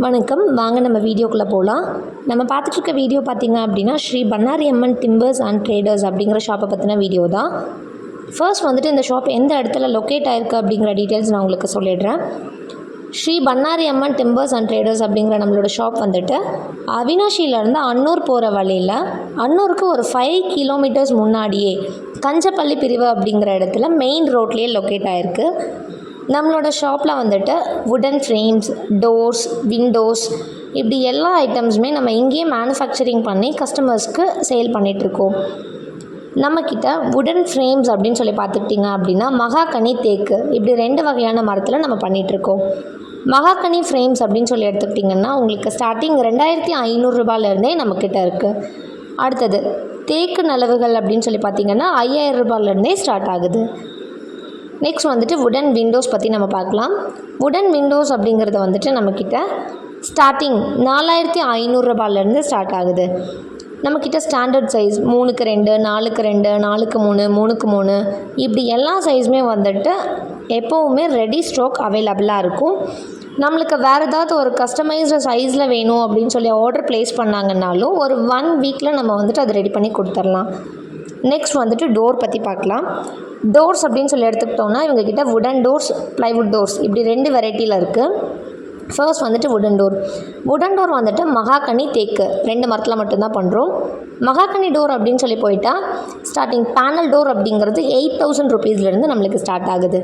வணக்கம். வாங்க நம்ம வீடியோக்குள்ளே போகலாம். நம்ம பார்த்துட்ருக்க வீடியோ பார்த்திங்க அப்படின்னா Sri Bannari Amman timbers and traders அப்படிங்கிற ஷாப்பை பற்றின வீடியோ தான். ஃபர்ஸ்ட் வந்துட்டு இந்த ஷாப் எந்த இடத்துல லொக்கேட் ஆகிருக்கு அப்படிங்கிற டீட்டெயில்ஸ் நான் உங்களுக்கு சொல்லிடுறேன். Sri Bannari Amman timbers and traders அப்படிங்கிற நம்மளோட ஷாப் வந்துட்டு அவினாஷியிலேருந்து அன்னூர் போகிற வழியில் அன்னூருக்கு ஒரு 5 கிலோமீட்டர்ஸ் முன்னாடியே கஞ்சப்பள்ளி பிரிவு அப்படிங்கிற இடத்துல மெயின் ரோட்லேயே லொக்கேட் ஆகிருக்கு. நம்மளோட ஷாப்பில் வந்துட்டு வுடன் ஃப்ரேம்ஸ், டோர்ஸ், விண்டோஸ் இப்படி எல்லா ஐட்டம்ஸுமே நம்ம இங்கேயே மேனுஃபேக்சரிங் பண்ணி கஸ்டமர்ஸ்க்கு சேல் பண்ணிகிட்ருக்கோம். நம்மக்கிட்ட வுடன் ஃப்ரேம்ஸ் அப்படின்னு சொல்லி பார்த்துக்கிட்டிங்க அப்படின்னா மகாகனி, தேக்கு இப்படி 2 வகையான மரத்தில் நம்ம பண்ணிகிட்ருக்கோம். மகாகனி ஃப்ரேம்ஸ் அப்படின்னு சொல்லி எடுத்துக்கிட்டிங்கன்னா உங்களுக்கு ஸ்டார்டிங் 2500 ரூபாயிலேருந்தே நம்மக்கிட்ட இருக்குது. அடுத்தது தேக்கு நிலவுகள் அப்படின்னு சொல்லி பார்த்திங்கன்னா 5000 ரூபாயிலேருந்தே ஸ்டார்ட் ஆகுது. நெக்ஸ்ட் வந்துட்டு வுடன் விண்டோஸ் பற்றி நம்ம பார்க்கலாம். வுடன் விண்டோஸ் அப்படிங்கிறது வந்துட்டு நம்மக்கிட்ட ஸ்டார்டிங் 4500 ரூபாயிலேருந்து ஸ்டார்ட் ஆகுது. நம்மக்கிட்ட standard size 3x2, 4x2, 4x3, 3x3 இப்படி எல்லா சைஸுமே வந்துட்டு எப்போவுமே ரெடி ஸ்டாக் அவைலபிளாக இருக்கும். நம்மளுக்கு வேறு ஏதாவது ஒரு கஸ்டமைஸ்டு சைஸில் வேணும் அப்படின்னு சொல்லி ஆர்டர் ப்ளேஸ் பண்ணாங்கன்னாலும் ஒரு 1 வீக்கில் நம்ம வந்துட்டு அதை ரெடி பண்ணி கொடுத்துடலாம். நெக்ஸ்ட் வந்துட்டு டோர் பற்றி பார்க்கலாம். டோர்ஸ் அப்படின்னு சொல்லி எடுத்துக்கிட்டோம்னா இவங்கக்கிட்ட வுடன் டோர்ஸ், ப்ளைவுட் டோர்ஸ் இப்படி 2 வெரைட்டியில் இருக்குது. ஃபர்ஸ்ட் வந்துட்டு வுடன் டோர் வந்துட்டு மகாகனி, தேக்கு 2 மரத்தில் மட்டும்தான் பண்ணுறோம். மகாகனி டோர் அப்படின்னு சொல்லி போயிட்டால் ஸ்டார்டிங் பேனல் டோர் அப்படிங்கிறது 8000 ருபீஸ்லேருந்து நம்மளுக்கு ஸ்டார்ட் ஆகுது.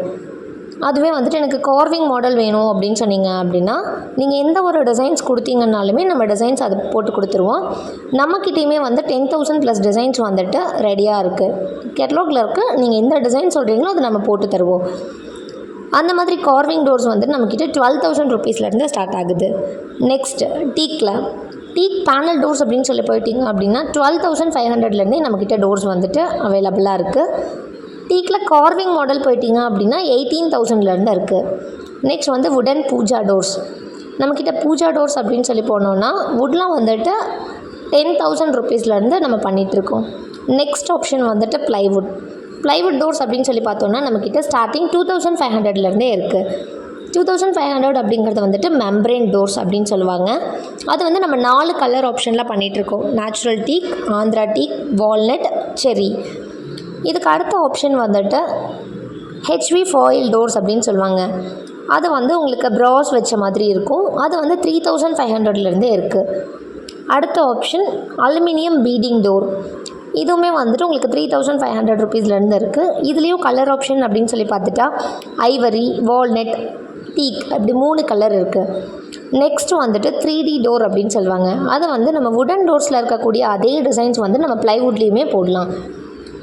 அதுவே வந்துட்டு எனக்கு கார்விங் மாடல் வேணும் அப்படின்னு சொன்னீங்க அப்படின்னா நீங்கள் எந்த ஒரு டிசைன்ஸ் கொடுத்தீங்கன்னாலுமே நம்ம டிசைன்ஸ் அது போட்டு கொடுத்துருவோம். நம்மக்கிட்டேயுமே வந்து 10,000 ப்ளஸ் டிசைன்ஸ் வந்துட்டு ரெடியாக இருக்குது. கேட்டலாகில் இருக்குது. நீங்கள் எந்த டிசைன் சொல்கிறீங்களோ அதை நம்ம போட்டு தருவோம். அந்த மாதிரி கார்விங் டோர்ஸ் வந்துட்டு நம்மக்கிட்ட 12,000 ருபீஸ்லேருந்து ஸ்டார்ட் ஆகுது. நெக்ஸ்ட்டு டீக் பேனல் டோர்ஸ் அப்படின்னு சொல்லி போயிட்டீங்க அப்படின்னா 12,500லேருந்தே நம்மக்கிட்ட டோர்ஸ் வந்துட்டு அவைலபிளாக இருக்குது. டீக்கில் கார்விங் மாடல் போயிட்டீங்க அப்படின்னா 18,000லேருந்து இருக்குது. நெக்ஸ்ட் வந்து வுடன் பூஜா டோர்ஸ். நம்மக்கிட்ட பூஜா டோர்ஸ் அப்படின்னு சொல்லி போனோன்னா வுட்லாம் வந்துட்டு 10,000 ருபீஸ்லேருந்து நம்ம பண்ணிகிட்ருக்கோம். நெக்ஸ்ட் ஆப்ஷன் வந்துட்டு ப்ளைவுட் டோர்ஸ் அப்படின்னு சொல்லி பார்த்தோன்னா நம்மக்கிட்ட ஸ்டார்டிங் 2500லேருந்தே இருக்குது. 2500 அப்படிங்கிறது வந்துட்டு மெம்பரேன் டோர்ஸ் அப்படின்னு சொல்லுவாங்க. அது வந்து நம்ம 4 கலர் ஆப்ஷனில் பண்ணிகிட்ருக்கோம். Natural teak, Andhra teak, walnut, cherry. இதுக்கு அடுத்த ஆப்ஷன் வந்துட்டு ஹெச்வி ஃபாயில் டோர்ஸ் அப்படின்னு சொல்லுவாங்க. அது வந்து உங்களுக்கு ப்ராஸ் வச்ச மாதிரி இருக்கும். அது வந்து 3500லேருந்தே இருக்குது. அடுத்த ஆப்ஷன் அலுமினியம் பீடிங் டோர். இதுவுமே வந்துட்டு உங்களுக்கு 3500 ருபீஸ்லேருந்து இருக்குது. இதுலேயும் கலர் ஆப்ஷன் அப்படின்னு சொல்லி பார்த்துட்டா ஐவரி, வால்நட், டீக் அப்படி 3 கலர் இருக்குது. நெக்ஸ்ட்டு வந்துட்டு 3D டோர் அப்படின்னு சொல்லுவாங்க. அது வந்து நம்ம வுடன் டோர்ஸில் இருக்கக்கூடிய அதே டிசைன்ஸ் வந்து நம்ம ப்ளைவுட்லேயுமே போடலாம்.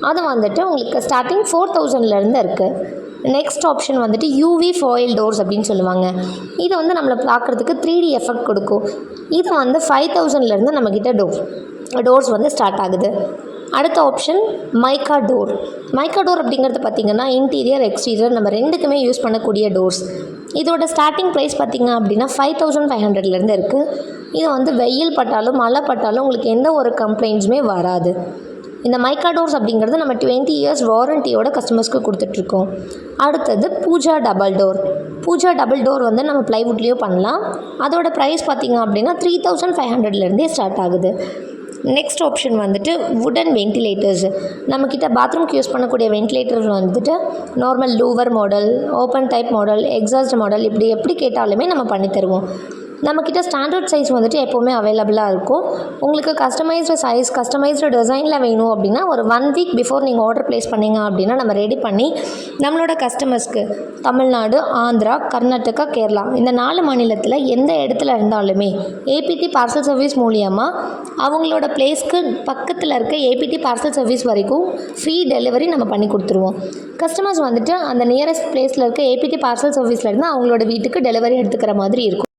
அது வந்துட்டு உங்களுக்கு ஸ்டார்டிங் 4000லேருந்து இருக்குது. நெக்ஸ்ட் ஆப்ஷன் வந்துட்டு யூவி ஃபாயில் டோர்ஸ் அப்படின்னு சொல்லுவாங்க. இது வந்து நம்மளை பார்க்குறதுக்கு 3D எஃபெக்ட் கொடுக்கும். இது வந்து 5000லேருந்து நம்மக்கிட்ட டோர்ஸ் வந்து ஸ்டார்ட் ஆகுது. அடுத்த ஆப்ஷன் மைக்கா டோர் அப்படிங்கிறது பார்த்திங்கன்னா இன்டீரியர், எக்ஸ்டீரியர் நம்ம 2க்குமே யூஸ் பண்ணக்கூடிய டோர்ஸ். இதோட ஸ்டார்டிங் ப்ரைஸ் பார்த்திங்க அப்படின்னா 5500லேருந்து இருக்குது. இது வந்து வெயில் பட்டாலும் மழை பட்டாலும் உங்களுக்கு எந்த ஒரு கம்ப்ளைண்ட்ஸுமே வராது. இந்த மைக்கா டோர்ஸ் அப்படிங்கிறது நம்ம 20 இயர்ஸ் வாரண்டியோட கஸ்டமர்ஸ்க்கு கொடுத்துட்ருக்கோம். அடுத்தது பூஜா டபுள் டோர் வந்து நம்ம ப்ளைவுட்லேயும் பண்ணலாம். அதோட ப்ரைஸ் பார்த்திங்க அப்படின்னா 3500லேருந்தே ஸ்டார்ட் ஆகுது. நெக்ஸ்ட் ஆப்ஷன் வந்துட்டு வுடன் வென்டிலேட்டர்ஸ். நம்மக்கிட்ட பாத்ரூம்க்கு யூஸ் பண்ணக்கூடிய வென்டிலேட்டர் வந்துட்டு normal Louvre model, open type model, exhaust model இப்படி எப்படி கேட்டாலுமே நம்ம பண்ணித்தருவோம். நம்மக்கிட்ட ஸ்டாண்டர்ட் சைஸ் வந்துட்டு எப்போவுமே அவைலபிளாக இருக்கும். உங்களுக்கு கஸ்டமைஸ்டு சைஸ், கஸ்டமைஸ்டு டிசைனில் வேணும் அப்படின்னா ஒரு 1 வீக் பிஃபோர் நீங்கள் ஆர்டர் ப்ளேஸ் பண்ணிங்க அப்படின்னா நம்ம ரெடி பண்ணி நம்மளோட கஸ்டமர்ஸ்க்கு தமிழ்நாடு, ஆந்திரா, கர்நாடகா, கேரளா இந்த 4 மாநிலத்தில் எந்த இடத்துல இருந்தாலுமே ஏபிடி பார்சல் சர்வீஸ் மூலியமாக அவங்களோட பிளேஸ்க்கு பக்கத்தில் இருக்க ஏபிடி பார்சல் சர்வீஸ் வரைக்கும் ஃப்ரீ டெலிவரி நம்ம பண்ணி கொடுத்துருவோம். கஸ்டமர்ஸ் வந்துட்டு அந்த நியரஸ்ட் பிளேஸில் இருக்க ஏபிடி பார்சல் சர்வீஸ்லேருந்து அவங்களோட வீட்டுக்கு டெலிவரி எடுத்துக்கிற மாதிரி இருக்கும்.